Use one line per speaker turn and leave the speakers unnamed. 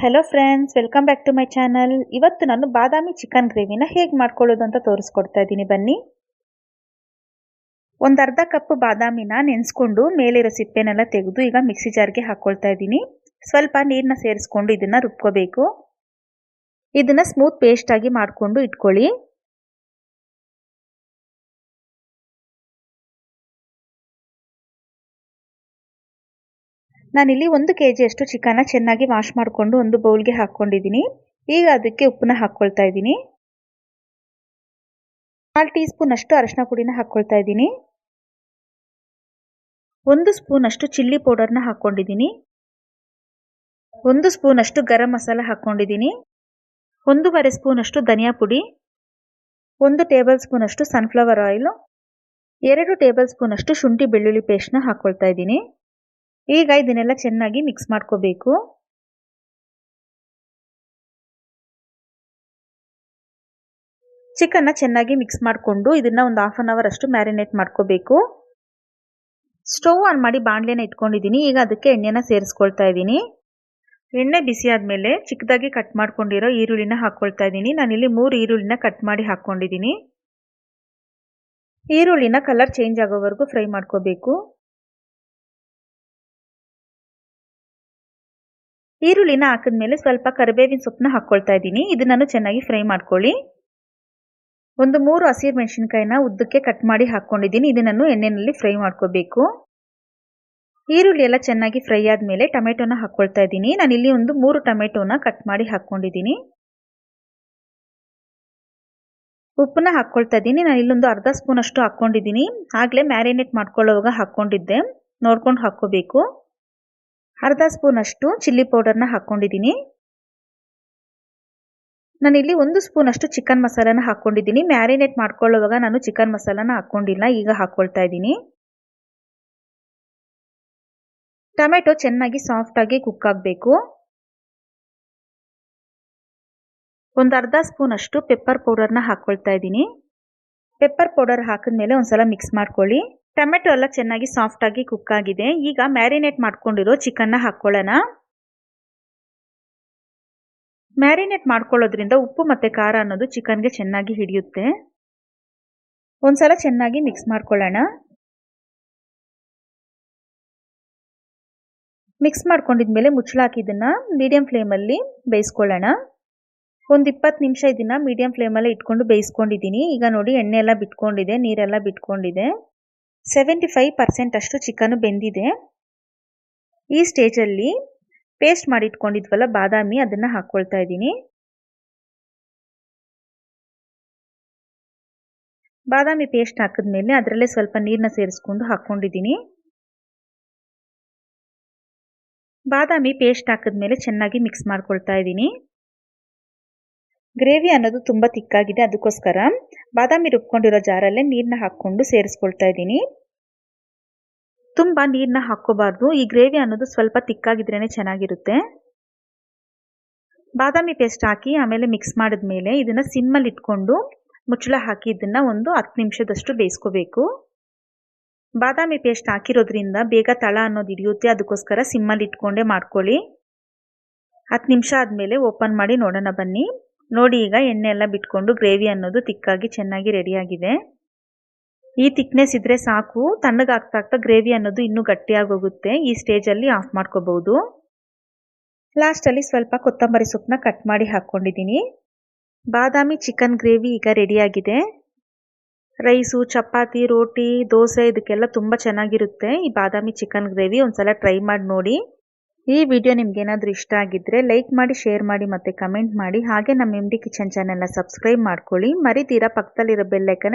Hello friends, welcome back to my channel. ಇವತ್ತು ನಾನು ಬಾದಾಮಿ chicken ಗ್ರೇವಿನ ಹೇಗೆ ಮಾಡ್ಕೊಳ್ಳೋದು ಅಂತ ತೋರಿಸ್ಕೊಡ್ತಾ ಇದ್ದೀನಿ. ಬನ್ನಿ. ಒಂದು ಅರ್ಧ ಕಪ್ ಬಾದಾಮಿನ ನೆನೆಸ್ಕೊಂಡು ಮೇಲಿರೋ ಸಿಪ್ಪೆನೆಲ್ಲ ತೆಗೆದು ಈಗ ಮಿಕ್ಸಿ ಜಾರ್ಗೆ ಹಾಕ್ಕೊಳ್ತಾ ಇದ್ದೀನಿ. ಸ್ವಲ್ಪ ನೀರನ್ನ ಸೇರಿಸ್ಕೊಂಡು ಇದನ್ನು ರುಬ್ಕೋಬೇಕು. ಇದನ್ನು ಸ್ಮೂತ್ ಪೇಸ್ಟ್ ಆಗಿ ಮಾಡಿಕೊಂಡು ಇಟ್ಕೊಳ್ಳಿ. ನಾನಿಲ್ಲಿ 1 kg ಅಷ್ಟು ಚಿಕನ್ನ ಚೆನ್ನಾಗಿ ವಾಶ್ ಮಾಡಿಕೊಂಡು ಒಂದು ಬೌಲ್ಗೆ ಹಾಕ್ಕೊಂಡಿದ್ದೀನಿ. ಈಗ ಅದಕ್ಕೆ ಉಪ್ಪನ್ನ ಹಾಕ್ಕೊಳ್ತಾ ಇದ್ದೀನಿ. 4 ಟೀ ಸ್ಪೂನ್ ಅಷ್ಟು ಅರಿಶಿನ ಪುಡಿನ ಹಾಕ್ಕೊಳ್ತಾ ಇದ್ದೀನಿ. 1 ಸ್ಪೂನ್ ಅಷ್ಟು ಚಿಲ್ಲಿ ಪೌಡರ್ನ ಹಾಕ್ಕೊಂಡಿದ್ದೀನಿ. 1 ಸ್ಪೂನ್ ಅಷ್ಟು ಗರಂ ಮಸಾಲ ಹಾಕ್ಕೊಂಡಿದ್ದೀನಿ. 1.5 ಸ್ಪೂನ್ ಅಷ್ಟು ಧನಿಯಾ ಪುಡಿ, 1 ಟೇಬಲ್ ಸ್ಪೂನ್ ಅಷ್ಟು ಸನ್ಫ್ಲವರ್ ಆಯಿಲ್, 2 ಟೇಬಲ್ ಸ್ಪೂನ್ ಅಷ್ಟು ಶುಂಠಿ ಬೆಳ್ಳುಳ್ಳಿ ಪೇಸ್ಟ್ನ ಹಾಕ್ಕೊಳ್ತಾ ಇದ್ದೀನಿ. ಈಗ ಇದನ್ನೆಲ್ಲ ಚೆನ್ನಾಗಿ ಮಿಕ್ಸ್ ಮಾಡ್ಕೋಬೇಕು. ಚಿಕನ್ನ ಚೆನ್ನಾಗಿ ಮಿಕ್ಸ್ ಮಾಡಿಕೊಂಡು ಇದನ್ನ ಒಂದು ಹಾಫ್ ಅನ್ ಅವರ್ ಅಷ್ಟು ಮ್ಯಾರಿನೇಟ್ ಮಾಡ್ಕೋಬೇಕು. ಸ್ಟವ್ ಆನ್ ಮಾಡಿ ಬಾಣಲೆನ ಇಟ್ಕೊಂಡಿದ್ದೀನಿ. ಈಗ ಅದಕ್ಕೆ ಎಣ್ಣೆನ ಸೇರಿಸ್ಕೊಳ್ತಾ ಇದ್ದೀನಿ. ಎಣ್ಣೆ ಬಿಸಿ ಆದಮೇಲೆ ಚಿಕ್ಕದಾಗಿ ಕಟ್ ಮಾಡ್ಕೊಂಡಿರೋ ಈರುಳ್ಳಿನ ಹಾಕ್ಕೊಳ್ತಾ ಇದ್ದೀನಿ. ನಾನಿಲ್ಲಿ 3 ಈರುಳ್ಳಿನ ಕಟ್ ಮಾಡಿ ಹಾಕ್ಕೊಂಡಿದ್ದೀನಿ. ಈರುಳ್ಳಿನ ಕಲರ್ ಚೇಂಜ್ ಆಗೋವರೆಗೂ ಫ್ರೈ ಮಾಡ್ಕೋಬೇಕು. ಈರುಳ್ಳಿನ ಹಾಕಿದ್ಮೇಲೆ ಸ್ವಲ್ಪ ಕರಿಬೇವಿನ ಸೊಪ್ಪನ್ನ ಹಾಕ್ಕೊಳ್ತಾ ಇದ್ದೀನಿ. ಇದನ್ನು ಚೆನ್ನಾಗಿ ಫ್ರೈ ಮಾಡ್ಕೊಳ್ಳಿ. ಒಂದು 3 ಹಸಿರು ಮೆಣಸಿನಕಾಯಿನ ಉದ್ದಕ್ಕೆ ಕಟ್ ಮಾಡಿ ಹಾಕ್ಕೊಂಡಿದ್ದೀನಿ. ಇದನ್ನು ಎಣ್ಣೆಯಲ್ಲಿ ಫ್ರೈ ಮಾಡ್ಕೋಬೇಕು. ಈರುಳ್ಳಿ ಎಲ್ಲ ಚೆನ್ನಾಗಿ ಫ್ರೈ ಆದಮೇಲೆ ಟೊಮೆಟೊನ ಹಾಕ್ಕೊಳ್ತಾ ಇದ್ದೀನಿ. ನಾನಿಲ್ಲಿ ಒಂದು 3 ಟೊಮೆಟೊನ ಕಟ್ ಮಾಡಿ ಹಾಕ್ಕೊಂಡಿದ್ದೀನಿ. ಉಪ್ಪನ್ನ ಹಾಕ್ಕೊಳ್ತಾ ಇದ್ದೀನಿ. ನಾನು ಇಲ್ಲೊಂದು ಅರ್ಧ ಸ್ಪೂನ್ ಅಷ್ಟು ಹಾಕ್ಕೊಂಡಿದ್ದೀನಿ. ಆಗಲೇ ಮ್ಯಾರಿನೇಟ್ ಮಾಡ್ಕೊಳ್ಳೋವಾಗ ಹಾಕ್ಕೊಂಡಿದ್ದೆ, ನೋಡ್ಕೊಂಡು ಹಾಕ್ಕೋಬೇಕು. ಅರ್ಧ ಸ್ಪೂನ್ ಅಷ್ಟು ಚಿಲ್ಲಿ ಪೌಡರ್ನ ಹಾಕ್ಕೊಂಡಿದ್ದೀನಿ. ನಾನಿಲ್ಲಿ 1 ಸ್ಪೂನ್ ಅಷ್ಟು ಚಿಕನ್ ಮಸಾಲಾನ ಹಾಕ್ಕೊಂಡಿದ್ದೀನಿ. ಮ್ಯಾರಿನೇಟ್ ಮಾಡ್ಕೊಳ್ಳೋವಾಗ ನಾನು ಚಿಕನ್ ಮಸಾಲಾನ ಹಾಕ್ಕೊಂಡಿಲ್ಲ, ಈಗ ಹಾಕ್ಕೊಳ್ತಾ ಇದ್ದೀನಿ. ಟೊಮೆಟೊ ಚೆನ್ನಾಗಿ ಸಾಫ್ಟ್ ಆಗಿ ಕುಕ್ ಆಗಬೇಕು. ಒಂದು ಅರ್ಧ ಸ್ಪೂನ್ ಅಷ್ಟು ಪೆಪ್ಪರ್ ಪೌಡರ್ನ ಹಾಕ್ಕೊಳ್ತಾ ಇದ್ದೀನಿ. ಪೆಪ್ಪರ್ ಪೌಡರ್ ಹಾಕಿದ್ಮೇಲೆ ಒಂದ್ಸಲ ಮಿಕ್ಸ್ ಮಾಡ್ಕೊಳ್ಳಿ. ಟೊಮೆಟೊ ಎಲ್ಲ ಚೆನ್ನಾಗಿ ಸಾಫ್ಟ್ ಆಗಿ ಕುಕ್ ಆಗಿದೆ. ಈಗ ಮ್ಯಾರಿನೇಟ್ ಮಾಡ್ಕೊಂಡಿರೋ ಚಿಕನ್ನ ಹಾಕ್ಕೊಳ್ಳೋಣ. ಮ್ಯಾರಿನೇಟ್ ಮಾಡ್ಕೊಳ್ಳೋದ್ರಿಂದ ಉಪ್ಪು ಮತ್ತು ಖಾರ ಅನ್ನೋದು ಚಿಕನ್ಗೆ ಚೆನ್ನಾಗಿ ಹಿಡಿಯುತ್ತೆ. ಒಂದ್ಸಲ ಚೆನ್ನಾಗಿ ಮಿಕ್ಸ್ ಮಾಡ್ಕೊಳ್ಳೋಣ. ಮಿಕ್ಸ್ ಮಾಡ್ಕೊಂಡಿದ್ಮೇಲೆ ಮುಚ್ಚಳ ಹಾಕಿ ಇದನ್ನು ಮೀಡಿಯಂ ಫ್ಲೇಮಲ್ಲಿ ಬೇಯಿಸ್ಕೊಳ್ಳೋಣ. ಒಂದು 20 ನಿಮಿಷ ಇದನ್ನು ಮೀಡಿಯಂ ಫ್ಲೇಮಲ್ಲಿ ಇಟ್ಕೊಂಡು ಬೇಯಿಸ್ಕೊಂಡಿದ್ದೀನಿ. ಈಗ ನೋಡಿ ಎಣ್ಣೆ ಎಲ್ಲ ಬಿಟ್ಕೊಂಡಿದೆ, ನೀರೆಲ್ಲ ಬಿಟ್ಕೊಂಡಿದೆ. 75% ಅಷ್ಟು ಚಿಕನ್ ಬೆಂದಿದೆ. ಈ ಸ್ಟೇಜಲ್ಲಿ ಪೇಸ್ಟ್ ಮಾಡಿ ಇಟ್ಕೊಂಡಿದ್ವಲ್ಲ ಬಾದಾಮಿ, ಅದನ್ನು ಹಾಕ್ಕೊಳ್ತಾ ಇದ್ದೀನಿ. ಬಾದಾಮಿ ಪೇಸ್ಟ್ ಹಾಕಿದ್ಮೇಲೆ ಅದರಲ್ಲೇ ಸ್ವಲ್ಪ ನೀರನ್ನ ಸೇರಿಸ್ಕೊಂಡು ಹಾಕ್ಕೊಂಡಿದ್ದೀನಿ. ಬಾದಾಮಿ ಪೇಸ್ಟ್ ಹಾಕಿದ್ಮೇಲೆ ಚೆನ್ನಾಗಿ ಮಿಕ್ಸ್ ಮಾಡ್ಕೊಳ್ತಾ ಇದ್ದೀನಿ. ಗ್ರೇವಿ ಅನ್ನೋದು ತುಂಬ ತಿಕ್ಕಾಗಿದೆ, ಅದಕ್ಕೋಸ್ಕರ ಬಾದಾಮಿ ರುಬ್ಕೊಂಡಿರೋ ಜಾರಲ್ಲೇ ನೀರನ್ನ ಹಾಕ್ಕೊಂಡು ಸೇರಿಸ್ಕೊಳ್ತಾ ಇದ್ದೀನಿ. ತುಂಬ ನೀರನ್ನ ಹಾಕ್ಕೋಬಾರ್ದು. ಈ ಗ್ರೇವಿ ಅನ್ನೋದು ಸ್ವಲ್ಪ ತಿಕ್ಕಾಗಿದ್ರೇ ಚೆನ್ನಾಗಿರುತ್ತೆ. ಬಾದಾಮಿ ಪೇಸ್ಟ್ ಹಾಕಿ ಆಮೇಲೆ ಮಿಕ್ಸ್ ಮಾಡಿದ್ಮೇಲೆ ಇದನ್ನು ಸಿಮ್ಮಲ್ಲಿ ಇಟ್ಕೊಂಡು ಮುಚ್ಚಳ ಹಾಕಿ ಇದನ್ನು ಒಂದು 10 ನಿಮಿಷದಷ್ಟು ಬೇಯಿಸ್ಕೋಬೇಕು. ಬಾದಾಮಿ ಪೇಸ್ಟ್ ಹಾಕಿರೋದ್ರಿಂದ ಬೇಗ ತಳ ಅನ್ನೋದು ಹಿಡಿಯುತ್ತೆ, ಅದಕ್ಕೋಸ್ಕರ ಸಿಮ್ಮಲ್ಲಿ ಇಟ್ಕೊಂಡೇ ಮಾಡ್ಕೊಳ್ಳಿ. 10 ನಿಮಿಷ ಆದಮೇಲೆ ಓಪನ್ ಮಾಡಿ ನೋಡೋಣ ಬನ್ನಿ. ನೋಡಿ, ಈಗ ಎಣ್ಣೆ ಎಲ್ಲ ಬಿಟ್ಕೊಂಡು ಗ್ರೇವಿ ಅನ್ನೋದು ತಿಕ್ಕಾಗಿ ಚೆನ್ನಾಗಿ ರೆಡಿಯಾಗಿದೆ. ಈ ತಿಕ್ನೆಸ್ ಇದ್ರೆ ಸಾಕು. ತಣ್ಣಗಾಗ್ತಾ ಆಗ್ತಾ ಗ್ರೇವಿ ಅನ್ನೋದು ಇನ್ನೂ ಗಟ್ಟಿಯಾಗಿ ಹೋಗುತ್ತೆ. ಈ ಸ್ಟೇಜಲ್ಲಿ ಆಫ್ ಮಾಡ್ಕೋಬಹುದು. ಲಾಸ್ಟಲ್ಲಿ ಸ್ವಲ್ಪ ಕೊತ್ತಂಬರಿ ಸೊಪ್ಪನ್ನ ಕಟ್ ಮಾಡಿ ಹಾಕ್ಕೊಂಡಿದ್ದೀನಿ. ಬಾದಾಮಿ ಚಿಕನ್ ಗ್ರೇವಿ ಈಗ ರೆಡಿಯಾಗಿದೆ. ರೈಸು, ಚಪಾತಿ, ರೋಟಿ, ದೋಸೆ ಇದಕ್ಕೆಲ್ಲ ತುಂಬ ಚೆನ್ನಾಗಿರುತ್ತೆ ಈ ಬಾದಾಮಿ ಚಿಕನ್ ಗ್ರೇವಿ. ಒಂದ್ಸಲ ಟ್ರೈ ಮಾಡಿ ನೋಡಿ. ಈ ವಿಡಿಯೋ ನಿಮ್ಗೇನಾದರೂ ಇಷ್ಟ ಆಗಿದ್ದರೆ ಲೈಕ್ ಮಾಡಿ, ಶೇರ್ ಮಾಡಿ ಮತ್ತು ಕಮೆಂಟ್ ಮಾಡಿ. ಹಾಗೆ ನಮ್ಮ MD ಕಿಚನ್ ಚಾನೆಲ್ನ ಸಬ್ಸ್ಕ್ರೈಬ್ ಮಾಡ್ಕೊಳ್ಳಿ. ಮರಿತೀರಾ ಪಕ್ಕದಲ್ಲಿರೋ ಬೆಲ್ ಐಕಾನ್